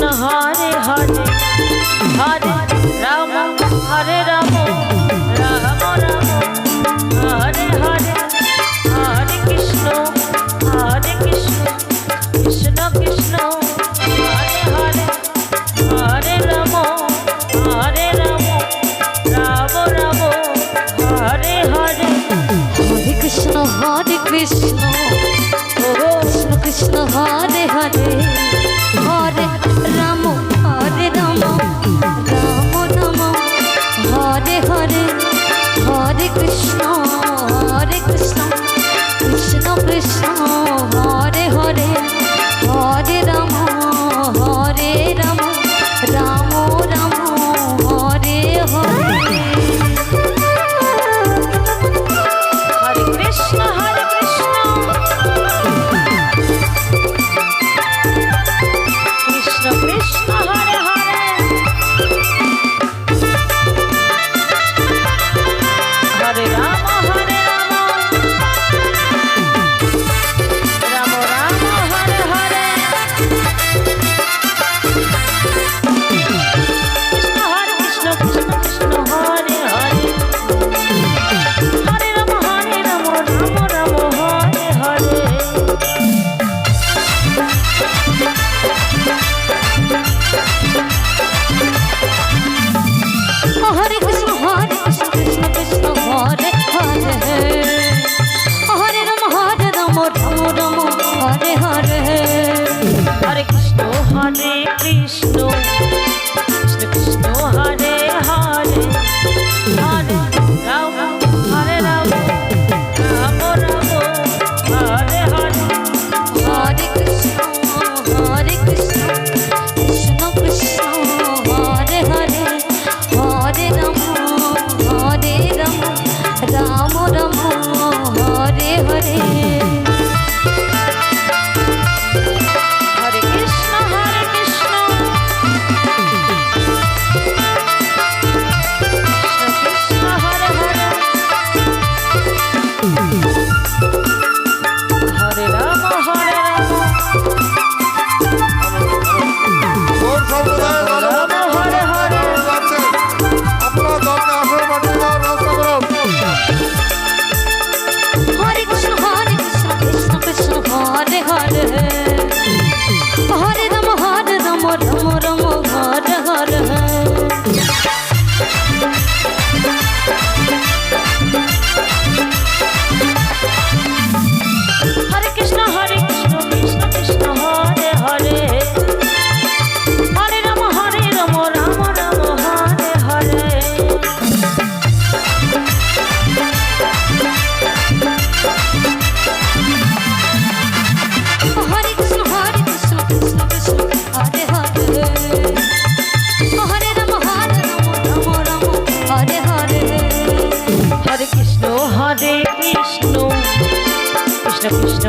हरे हरे हरे राम हरे राम राम राम हरे हरे हरे कृष्ण कृष्ण कृष्ण हरे हरे हरे राम राम राम हरे हरे हरे कृष्ण कृष्ण कृष्ण हरे हरे हरे राम राम राम हरे हरे हरे कृष्ण कृष्ण कृष्ण हरे हरे हरे राम राम राम हरे हरे हरे कृष्ण कृष्ण कृष्ण हरे हरे हरे राम राम राम हरे हरे कृष्ण कृष्ण कृष्ण हरे हरे हरे राम राम राम हरे हरे हरे कृष्ण कृष्ण कृष्ण हरे हरे हरे राम राम राम हरे हरे हरे कृष्ण कृष्ण कृष्ण हरे हरे हरे राम राम राम हरे हरे हरे कृष्ण कृष्ण कृष्ण हरे हरे हरे राम राम राम हरे हरे हरे कृष्ण कृष्ण कृष्ण हरे हरे हरे राम কোন সম্প্রদায়ের রাম হরে হরে যাচ্ছেন আপনারা দলকে আসন পাঠিয়ে দেওয়ার ব্যবস্থা করুন। हरे कृष्ण कृष्ण कृष्ण हरे हरे हरे राम राम राम हरे हरे हरे कृष्ण कृष्ण कृष्ण हरे हरे हरे राम राम राम हरे हरे हरे कृष्ण कृष्ण कृष्ण हरे हरे हरे राम राम हरे हरे हरे कृष्ण कृष्ण कृष्ण कृष्ण